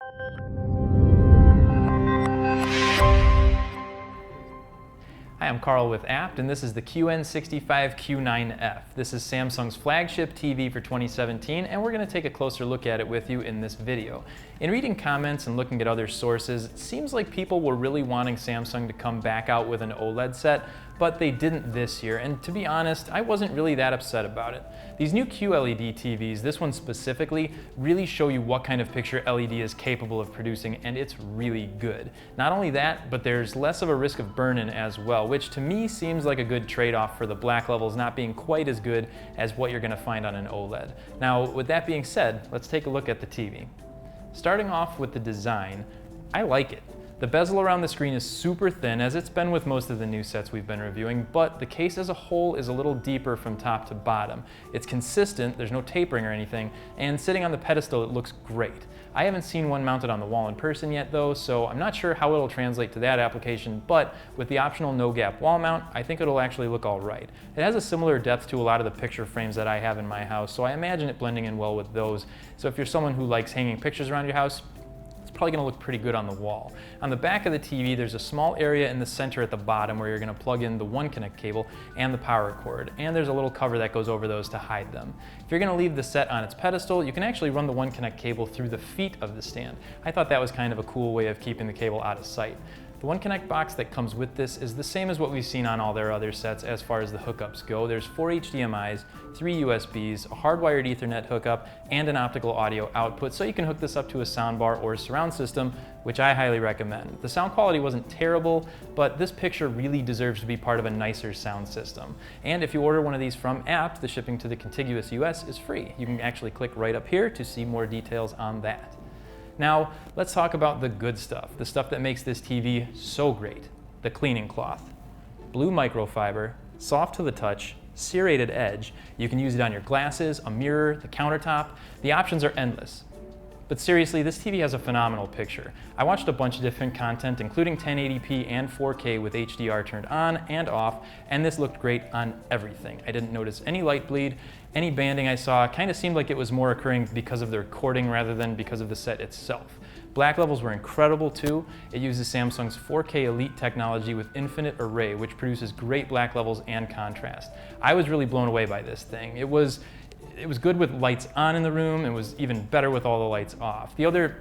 Hi, I'm Carl with Apt, and this is the QN65Q9F. This is Samsung's flagship TV for 2017, and we're going to take a closer look at it with you in this video. In reading comments and looking at other sources, it seems like people were really wanting Samsung to come back out with an OLED set, but they didn't this year, and to be honest, I wasn't really that upset about it. These new QLED TVs, this one specifically, really show you what kind of picture LED is capable of producing, and it's really good. Not only that, but there's less of a risk of burn-in as well, which to me seems like a good trade-off for the black levels not being quite as good as what you're going to find on an OLED. Now, with that being said, let's take a look at the TV. Starting off with the design, I like it. The bezel around the screen is super thin, as it's been with most of the new sets we've been reviewing, but the case as a whole is a little deeper from top to bottom. It's consistent, there's no tapering or anything, and sitting on the pedestal it looks great. I haven't seen one mounted on the wall in person yet though, so I'm not sure how it'll translate to that application, but with the optional no-gap wall mount, I think it'll actually look alright. It has a similar depth to a lot of the picture frames that I have in my house, so I imagine it blending in well with those. So if you're someone who likes hanging pictures around your house, probably going to look pretty good on the wall. On the back of the TV, there's a small area in the center at the bottom where you're going to plug in the One Connect cable and the power cord, and there's a little cover that goes over those to hide them. If you're going to leave the set on its pedestal, you can actually run the One Connect cable through the feet of the stand. I thought that was kind of a cool way of keeping the cable out of sight. The One Connect box that comes with this is the same as what we've seen on all their other sets as far as the hookups go. There's 4 HDMIs, 3 USBs, a hardwired Ethernet hookup, and an optical audio output, so you can hook this up to a soundbar or a surround system, which I highly recommend. The sound quality wasn't terrible, but this picture really deserves to be part of a nicer sound system. And if you order one of these from Apt, the shipping to the contiguous US is free. You can actually click right up here to see more details on that. Now, let's talk about the good stuff, the stuff that makes this TV so great. The cleaning cloth. Blue microfiber, soft to the touch, serrated edge. You can use it on your glasses, a mirror, the countertop. The options are endless. But seriously, this TV has a phenomenal picture. I watched a bunch of different content, including 1080p and 4K with HDR turned on and off, and this looked great on everything. I didn't notice any light bleed. Any banding I saw kind of seemed like it was more occurring because of the recording rather than because of the set itself. Black levels were incredible too. It uses Samsung's 4K Elite technology with infinite array, which produces great black levels and contrast. I was really blown away by this thing. It was good with lights on in the room. It was even better with all the lights off. The other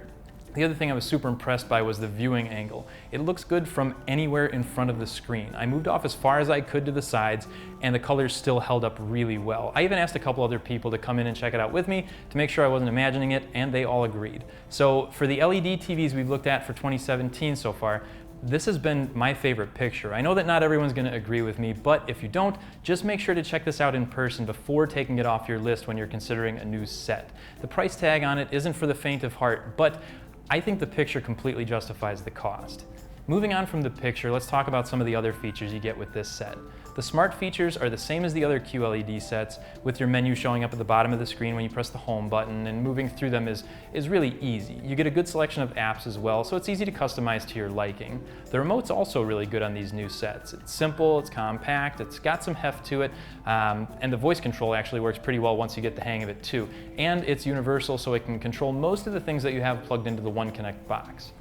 thing I was super impressed by was the viewing angle. It looks good from anywhere in front of the screen. I moved off as far as I could to the sides, and the colors still held up really well. I even asked a couple other people to come in and check it out with me to make sure I wasn't imagining it, and they all agreed. So for the LED TVs we've looked at for 2017 so far, this has been my favorite picture. I know that not everyone's going to agree with me, but if you don't, just make sure to check this out in person before taking it off your list when you're considering a new set. The price tag on it isn't for the faint of heart, but I think the picture completely justifies the cost. Moving on from the picture, let's talk about some of the other features you get with this set. The smart features are the same as the other QLED sets, with your menu showing up at the bottom of the screen when you press the home button, and moving through them is really easy. You get a good selection of apps as well, so it's easy to customize to your liking. The remote's also really good on these new sets. It's simple, it's compact, it's got some heft to it, and the voice control actually works pretty well once you get the hang of it too. And it's universal, so it can control most of the things that you have plugged into the One Connect box.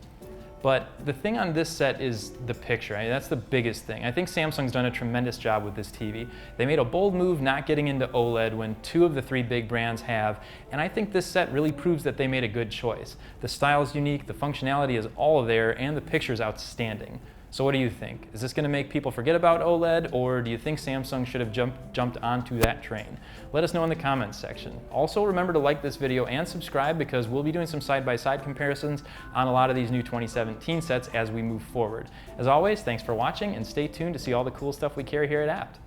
But the thing on this set is the picture. I mean, that's the biggest thing. I think Samsung's done a tremendous job with this TV. They made a bold move not getting into OLED when 2 of the 3 big brands have, and I think this set really proves that they made a good choice. The style's unique, the functionality is all there, and the picture's outstanding. So what do you think? Is this going to make people forget about OLED, or do you think Samsung should have jumped onto that train? Let us know in the comments section. Also, remember to like this video and subscribe, because we'll be doing some side-by-side comparisons on a lot of these new 2017 sets as we move forward. As always, thanks for watching, and stay tuned to see all the cool stuff we carry here at Apt.